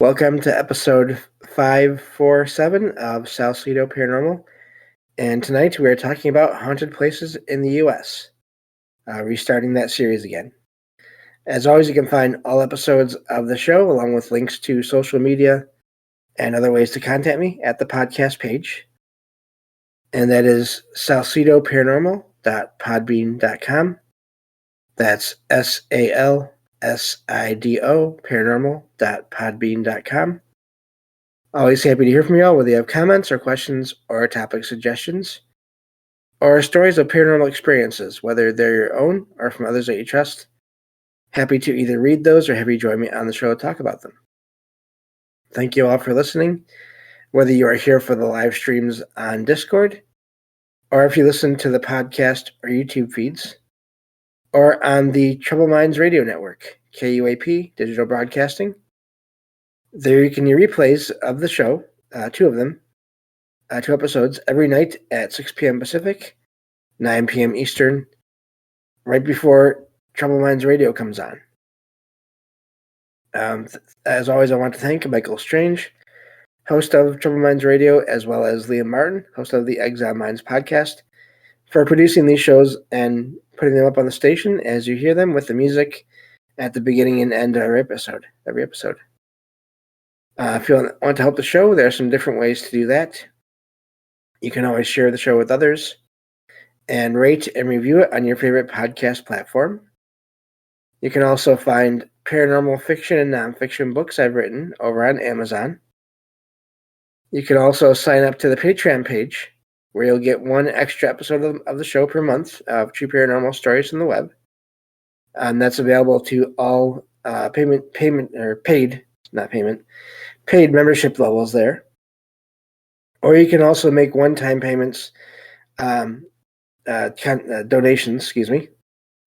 Welcome to episode 547 of Salsidoparanormal. And tonight we are talking about haunted places in the U.S., restarting that series again. As always, you can find all episodes of the show along with links to social media and other ways to contact me at the podcast page. And that is salsidoparanormal.podbean.com. That's SALSIDO paranormal.podbean.com. Always happy to hear from you all, whether you have comments or questions or topic suggestions or stories of paranormal experiences, whether they're your own or from others that you trust. Happy to either read those or have you join me on the show to talk about them. Thank you all for listening, whether you are here for the live streams on Discord or if you listen to the podcast or YouTube feeds or on the Troubled Minds Radio Network, KUAP Digital Broadcasting. There you can hear replays of the show, two of them, 2 episodes, every night at 6 p.m. Pacific, 9 p.m. Eastern, right before Troubled Minds Radio comes on. As always, I want to thank Michael Strange, host of Troubled Minds Radio, as well as Liam Martin, host of the Eggs on Minds podcast, for producing these shows and putting them up on the station as you hear them with the music at the beginning and end of every episode. If you want to help the show, there are some different ways to do that. You can always share the show with others and rate and review it on your favorite podcast platform. You can also find paranormal fiction and nonfiction books I've written over on Amazon. You can also sign up to the Patreon page, where you'll get one extra episode of the show per month of true paranormal stories from the web. And that's available to all paid membership levels there. Or you can also make one-time payments, donations, I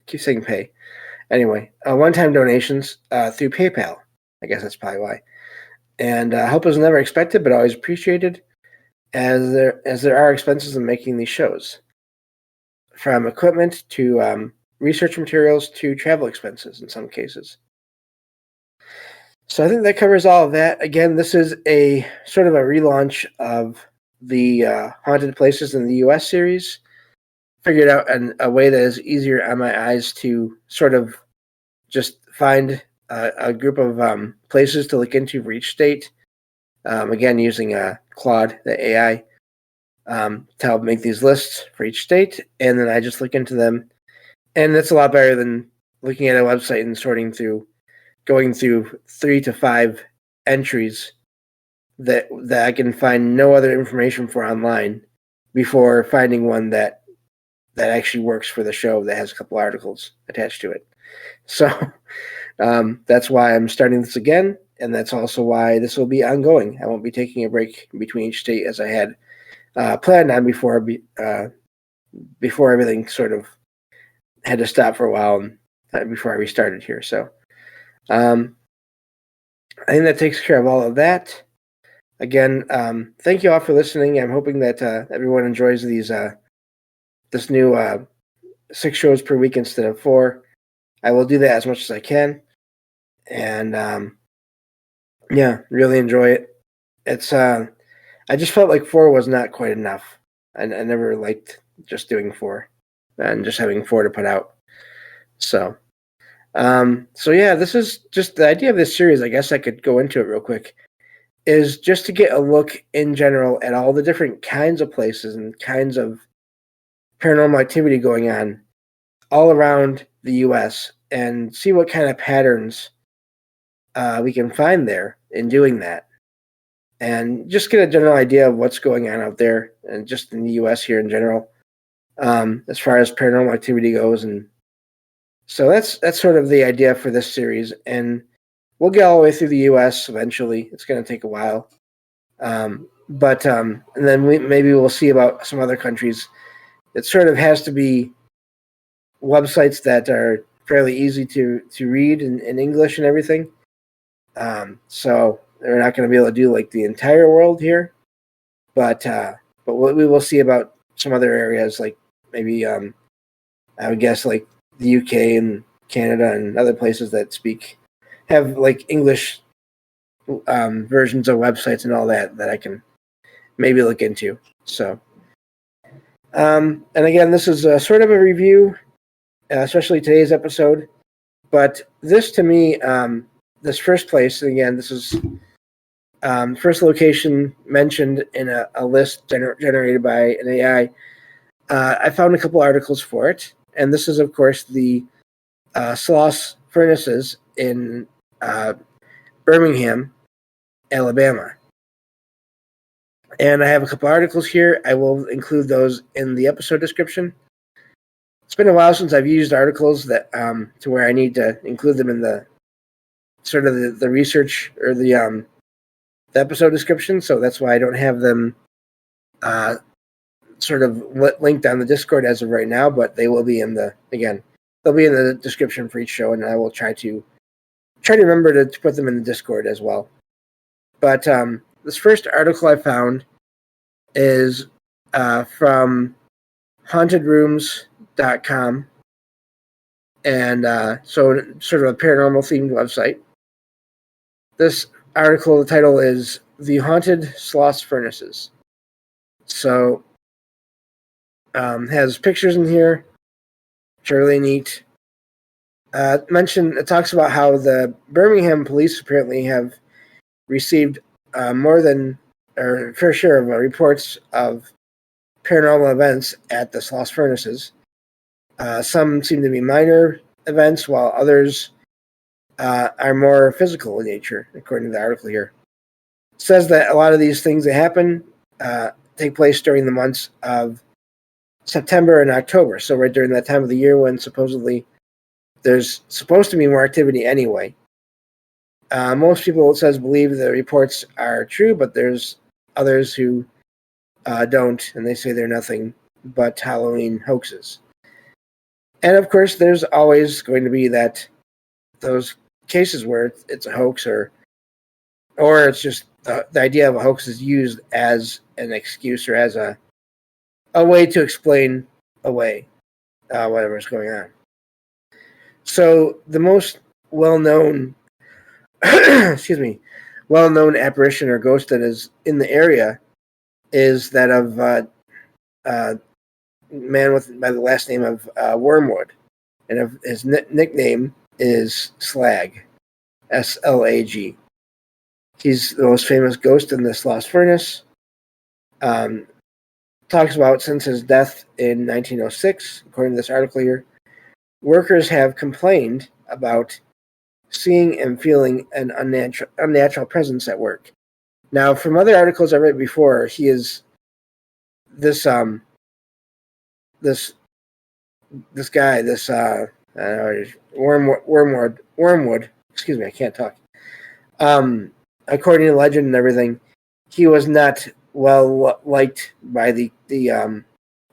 keep saying pay. Anyway, one-time donations through PayPal. I guess that's probably why. And help is never expected, but always appreciated, as there are expenses in making these shows, from equipment to research materials to travel expenses in some cases. So I think that covers all of that. Again, this is a sort of a relaunch of the Haunted Places in the U.S. series. Figured out a way that is easier on my eyes to sort of just find a group of places to look into for each state. Again, using Claude, the AI, to help make these lists for each state. And then I just look into them. And it's a lot better than looking at a website and going through 3 to 5 entries that I can find no other information for online before finding one that actually works for the show, that has a couple articles attached to it. So that's why I'm starting this again, and that's also why this will be ongoing. I won't be taking a break between each state as I had planned on before everything sort of had to stop for a while and before I restarted here. So I think that takes care of all of that. Again, thank you all for listening. I'm hoping that everyone enjoys this new 6 shows per week instead of 4. I will do that as much as I can. And really enjoy it. It's I just felt like 4 was not quite enough. I never liked just doing 4 and just having 4 to put out. So this is just the idea of this series. I guess I could go into it real quick. Is just to get a look in general at all the different kinds of places and kinds of paranormal activity going on all around the U.S. and see what kind of patterns we can find there in doing that, and just get a general idea of what's going on out there and just in the U.S. here in general, as far as paranormal activity goes. And so that's sort of the idea for this series, and we'll get all the way through the U.S. eventually. It's going to take a while, and then maybe we'll see about some other countries. It sort of has to be websites that are fairly easy to read in English and everything. So they're not going to be able to do like the entire world here, but what we will see about some other areas, like maybe I would guess like the UK and Canada and other places that have like English versions of websites and all that I can maybe look into. So, and again, this is sort of a review, especially today's episode. But this, to me, this first place, again, this is first location mentioned in a list generated by an AI. I found a couple articles for it, and this is, of course, the Sloss Furnaces in Birmingham, Alabama. And I have a couple articles here. I will include those in the episode description. It's been a while since I've used articles that to where I need to include them in the sort of the research or the episode description. So that's why I don't have them sort of linked on the Discord as of right now. But they will be in they'll be in the description for each show, and I will try to remember to put them in the Discord as well. But this first article I found is from hauntedrooms.com, and so sort of a paranormal themed website. This article, the title is The Haunted Sloss Furnaces. So has pictures in here, which are really neat. It talks about how the Birmingham police apparently have received more than or fair share of reports of paranormal events at the Sloss Furnaces. Some seem to be minor events, while others are more physical in nature, according to the article here. It says that a lot of these things that happen take place during the months of September and October, so right during that time of the year when supposedly there's supposed to be more activity anyway. Most people, it says, believe the reports are true, but there's others who don't, and they say they're nothing but Halloween hoaxes. And of course, there's always going to be those cases where it's a hoax, or it's just the idea of a hoax is used as an excuse or as a way to explain away whatever's going on. So the most well-known apparition or ghost that is in the area is that of a man by the last name of Wormwood, and his nickname is Slag, S-L-A-G. He's the most famous ghost in this Sloss Furnace. Talks about since his death in 1906, according to this article here, workers have complained about seeing and feeling an unnatural presence at work. Now, from other articles I read before, he is this guy, Wormwood. Excuse me, I can't talk. According to legend and everything, he was not well liked by the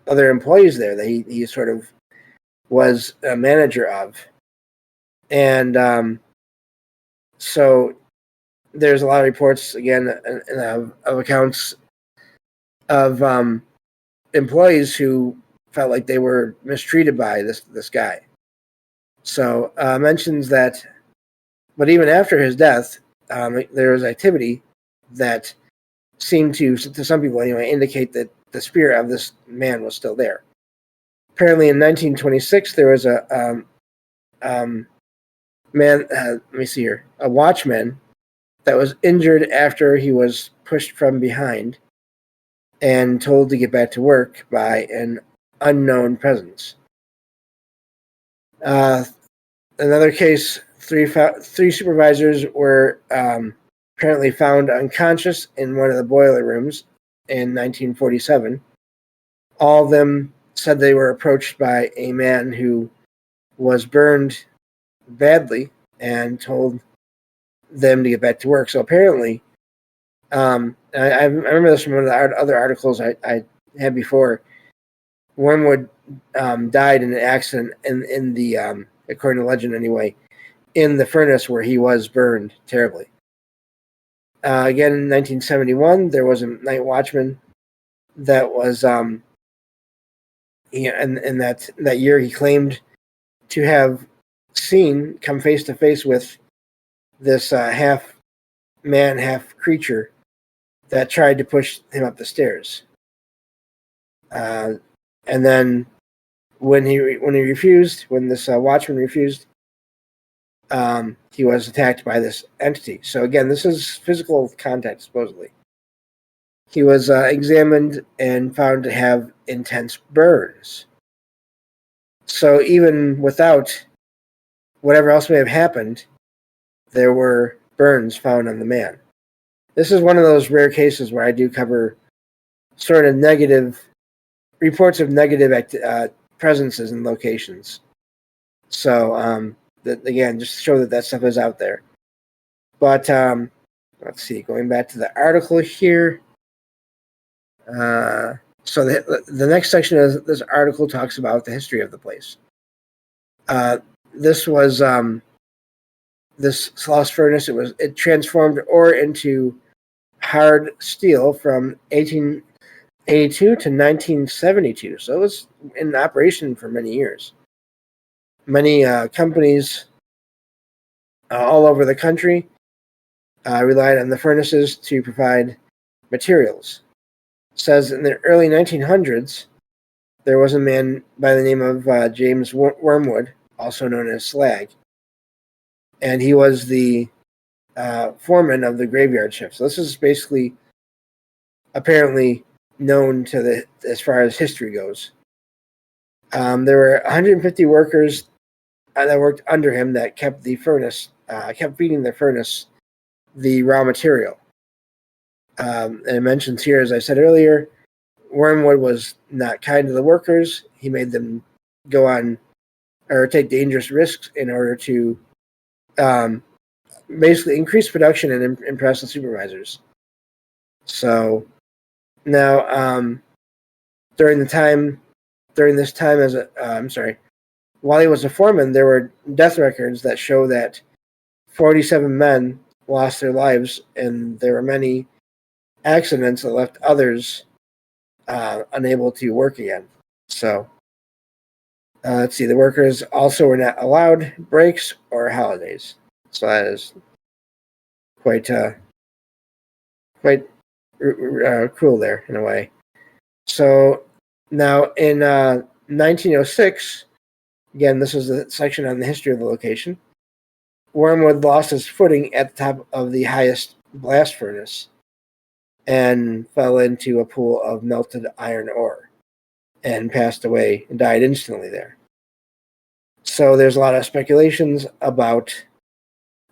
other employees there that he sort of was a manager of, and so there's a lot of reports again of accounts of employees who felt like they were mistreated by this guy. So mentions that, but even after his death, there was activity that seemed to some people anyway, indicate that the spirit of this man was still there. Apparently, in 1926, there was a man. Let me see here. A watchman that was injured after he was pushed from behind and told to get back to work by an unknown presence. Another case, three supervisors were apparently found unconscious in one of the boiler rooms in 1947. All of them said they were approached by a man who was burned badly and told them to get back to work. So apparently, I remember this from one of the other articles I had before. Wormwood died in an accident in the, according to legend anyway, in the furnace where he was burned terribly. Again, in 1971, there was a night watchman that was, and that year he claimed to have come face to face with this half man, half creature that tried to push him up the stairs. And then when this watchman refused, he was attacked by this entity. So again, this is physical contact, supposedly. He was examined and found to have intense burns. So even without whatever else may have happened, there were burns found on the man. This is one of those rare cases where I do cover sort of negative reports of negative presences and locations. So, again, just to show that stuff is out there. But let's see, going back to the article here. So the next section of this article talks about the history of the place. This was this lost furnace. It transformed ore into hard steel from 1882 to 1972. So it was in operation for many years. Many companies all over the country relied on the furnaces to provide materials. It says in the early 1900s, there was a man by the name of James Wormwood, also known as Slag, and he was the foreman of the graveyard shift. So this is basically apparently known to as far as history goes. There were 150 workers that worked under him that kept the furnace, kept feeding the furnace the raw material. And it mentions here, as I said earlier, Wormwood was not kind to the workers. He made them go on or take dangerous risks in order to basically increase production and impress the supervisors. So now, during this time as while he was a foreman, there were death records that show that 47 men lost their lives, and there were many accidents that left others unable to work again. So let's see. The workers also were not allowed breaks or holidays. So that is quite cruel there in a way. So now in 1906, again, this is a section on the history of the location. Wormwood lost his footing at the top of the highest blast furnace and fell into a pool of melted iron ore and passed away and died instantly there. So there's a lot of speculations about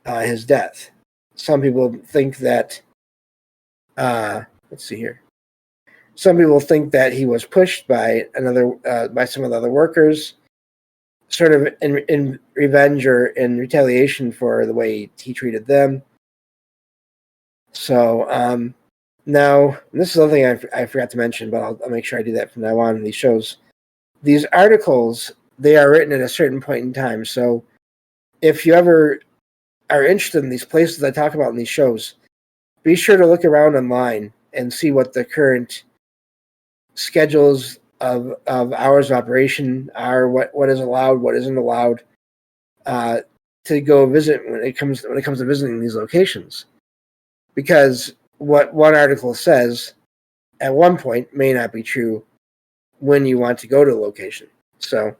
his death. Some people think that, let's see here. Some people think that he was pushed by by some of the other workers, sort of in revenge or in retaliation for the way he treated them. So now, this is something I forgot to mention, but I'll make sure I do that from now on in these shows. These articles, they are written at a certain point in time. So if you ever are interested in these places I talk about in these shows, be sure to look around online and see what the current schedules of hours of operation are, what is allowed, what isn't allowed to go visit when it comes to visiting these locations. Because what one article says at one point may not be true when you want to go to a location. So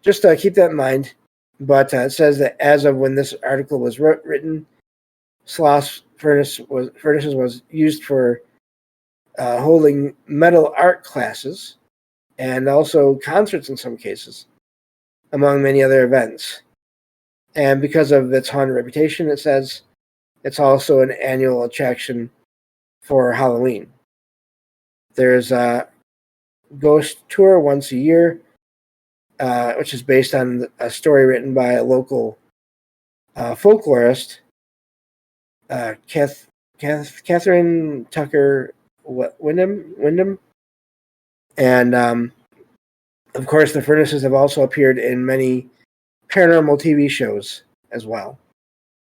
just keep that in mind. But it says that as of when this article was written, Sloss furnaces was used for holding metal art classes and also concerts in some cases, among many other events. And because of its haunted reputation, it says it's also an annual attraction for Halloween. There's a ghost tour once a year, which is based on a story written by a local folklorist, Catherine Tucker Wyndham. And of course, the furnaces have also appeared in many paranormal TV shows as well.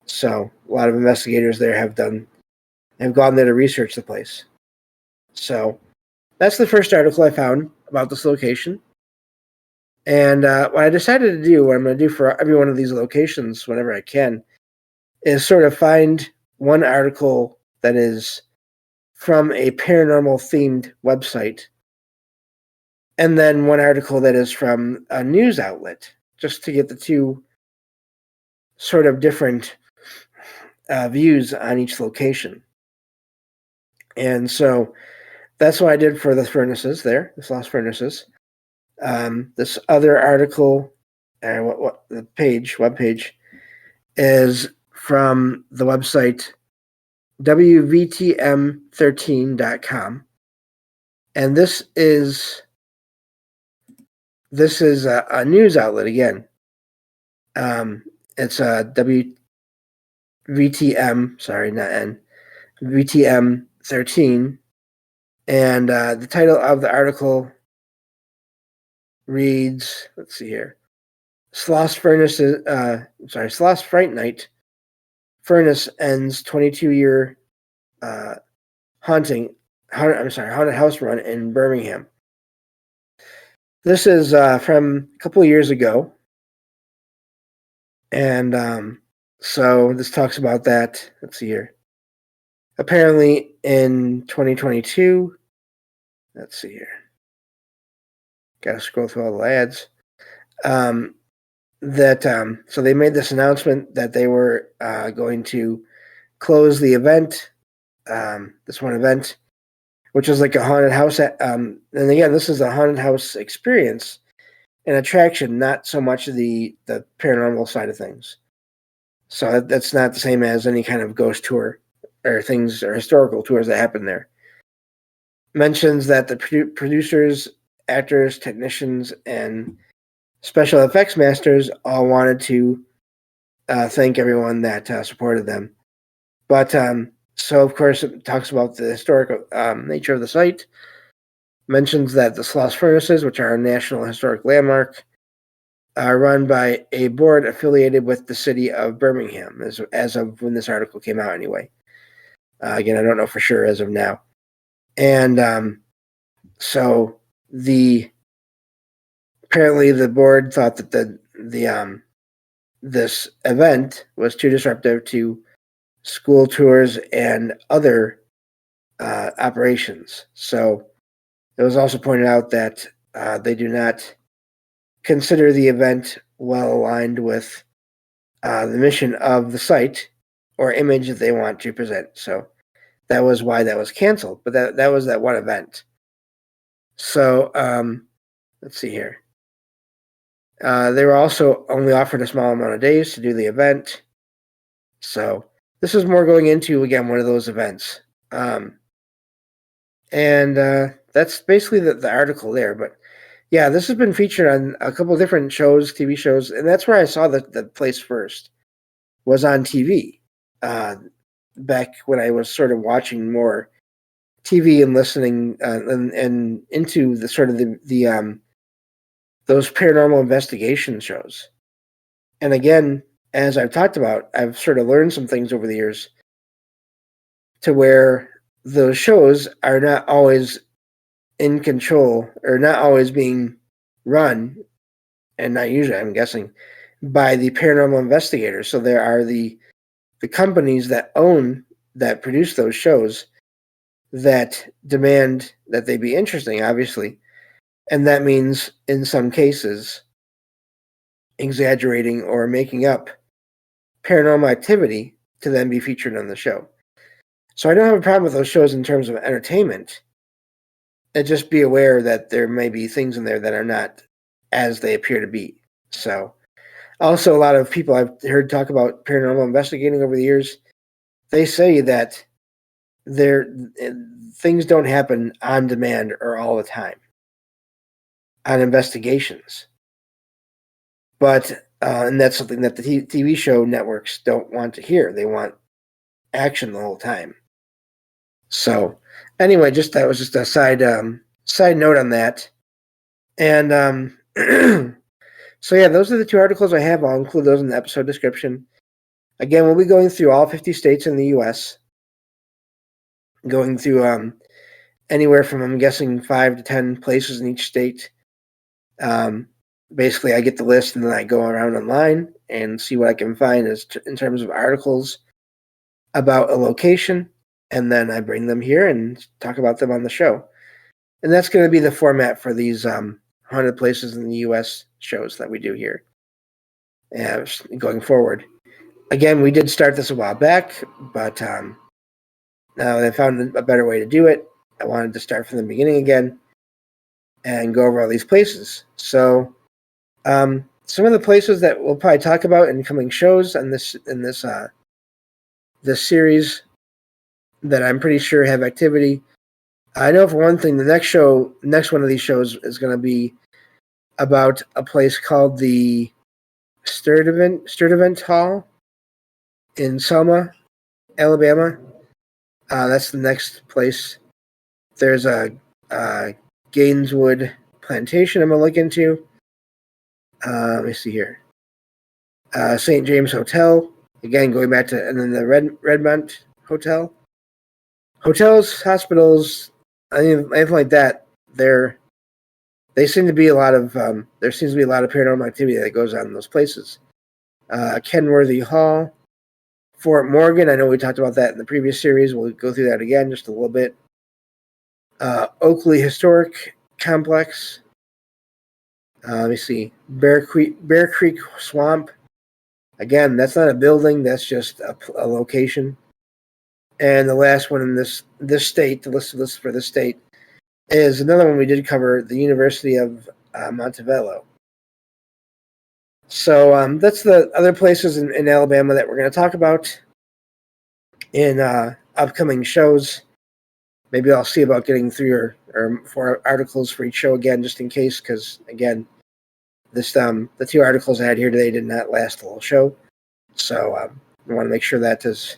So a lot of investigators there have gone there to research the place. So that's the first article I found about this location. And what I decided to do, what I'm going to do for every one of these locations whenever I can, is sort of find one article that is from a paranormal themed website, and then one article that is from a news outlet, just to get the two sort of different views on each location. And so that's what I did for the furnaces there, the lost furnaces. This other article, what the web page, is from the website wvtm13.com, and this is a news outlet again. It's a WVTM, sorry, not N, VTM 13, and the title of the article reads, let's see here, Sloss Fright Night Furnace ends 22-year haunted house run in Birmingham. This is from a couple of years ago, and so this talks about that. Let's see here. Apparently in 2022, let's see here. Got to scroll through all the ads. So they made this announcement that they were going to close the event, this one event, which is like a haunted house. And again, this is a haunted house experience and attraction, not so much the paranormal side of things. So that's not the same as any kind of ghost tour or things or historical tours that happen there. Mentions that the producers, actors, technicians, and special effects masters all wanted to thank everyone that supported them. But so, of course, it talks about the historical nature of the site. Mentions that the Sloss Furnaces, which are a National Historic Landmark, are run by a board affiliated with the city of Birmingham, as of when this article came out anyway. Again, I don't know for sure as of now. And so apparently the board thought that this event was too disruptive to school tours and other operations. So it was also pointed out that they do not consider the event well aligned with the mission of the site or image that they want to present. So that was why that was canceled. But that was that one event. So let's see here. They were also only offered a small amount of days to do the event. So this is more going into, again, one of those events. And that's basically the article there. But yeah, this has been featured on a couple of different shows, TV shows. And that's where I saw the place first, was on TV. Back when I was sort of watching more TV and listening and into the sort of the those paranormal investigation shows. And again, as I've talked about, I've sort of learned some things over the years to where those shows are not always in control or not always being run, and not usually, I'm guessing, by the paranormal investigators. So there are the companies that produce those shows that demand that they be interesting, obviously. And that means, in some cases, exaggerating or making up paranormal activity to then be featured on the show. So I don't have a problem with those shows in terms of entertainment. And just be aware that there may be things in there that are not as they appear to be. So, also, a lot of people I've heard talk about paranormal investigating over the years, they say that things don't happen on demand or all the time on investigations. But, and that's something that the TV show networks don't want to hear. They want action the whole time. So, anyway, that was just a side note on that. And so yeah, those are the two articles I have. I'll include those in the episode description. Again, we'll be going through all 50 states in the U.S., going through anywhere from, I'm guessing, 5 to 10 places in each state. Basically, I get the list and then I go around online and see what I can find in terms of articles about a location, and then I bring them here and talk about them on the show. And that's going to be the format for these haunted places in the U.S. shows that we do here going forward. Again, we did start this a while back, but now I found a better way to do it. I wanted to start from the beginning again and go over all these places. So some of the places that we'll probably talk about in coming shows in this series that I'm pretty sure have activity. I know for one thing, the next one of these shows is going to be about a place called the Sturdivant Hall in Selma, Alabama. That's the next place. There's a Gaineswood Plantation I'm going to look into. Let me see here. St. James Hotel. Again, going back to, and then the Redmont Hotel. Hotels, hospitals, anything like that, they seem to be a lot of, there seems to be a lot of paranormal activity that goes on in those places. Kenworthy Hall. Fort Morgan, I know we talked about that in the previous series. We'll go through that again just a little bit. Oakley Historic Complex. Let me see. Bear Creek Swamp. Again, that's not a building. That's just a location. And the last one in this state, the list for this state, is another one we did cover, the University of Montevallo. So that's the other places in Alabama that we're going to talk about in upcoming shows. Maybe I'll see about getting 3 or 4 articles for each show again, just in case, because, again, the 2 articles I had here today did not last the whole show. So I want to make sure that is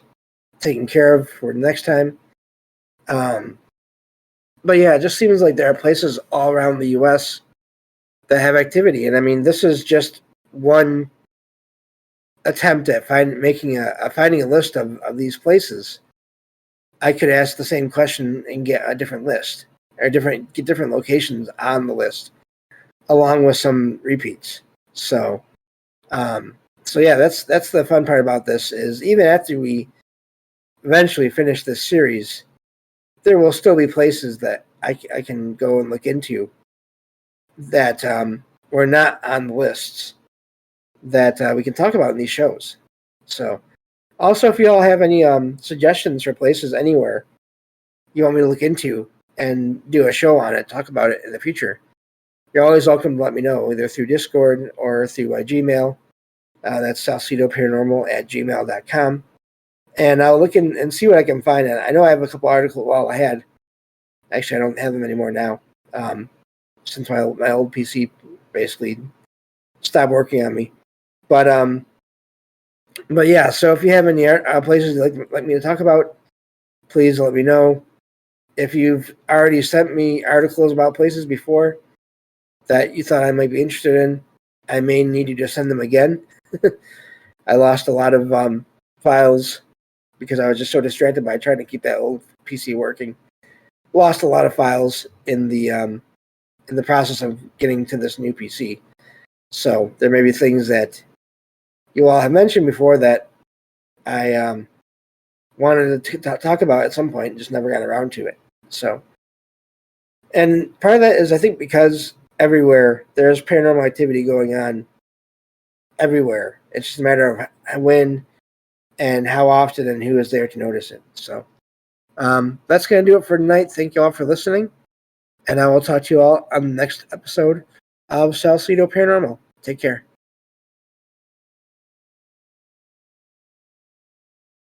taken care of for next time. But yeah, it just seems like there are places all around the U.S. that have activity. And I mean, this is just one attempt at finding a list of these places. I could ask the same question and get a different list, or get different locations on the list, along with some repeats. So yeah, that's the fun part about this, is even after we eventually finish this series, there will still be places that I can go and look into that were not on the lists that we can talk about in these shows. So, also, if you all have any suggestions for places anywhere you want me to look into and do a show on it, talk about it in the future, you're always welcome to let me know, either through Discord or through my Gmail. That's salsidoparanormal@gmail.com. And I'll look in and see what I can find. And I know I have a couple articles. Well, I had. Actually, I don't have them anymore now, since my old PC basically stopped working on me. But yeah. So if you have any places you'd like me to talk about, please let me know. If you've already sent me articles about places before that you thought I might be interested in, I may need you to send them again. I lost a lot of files because I was just so distracted by trying to keep that old PC working. Lost a lot of files in the process of getting to this new PC. So there may be things that you all have mentioned before that I wanted to talk about at some point and just never got around to it. So, and part of that is, I think, because everywhere there's paranormal activity going on everywhere. It's just a matter of when and how often and who is there to notice it. So that's going to do it for tonight. Thank you all for listening. And I will talk to you all on the next episode of Salsido Paranormal. Take care.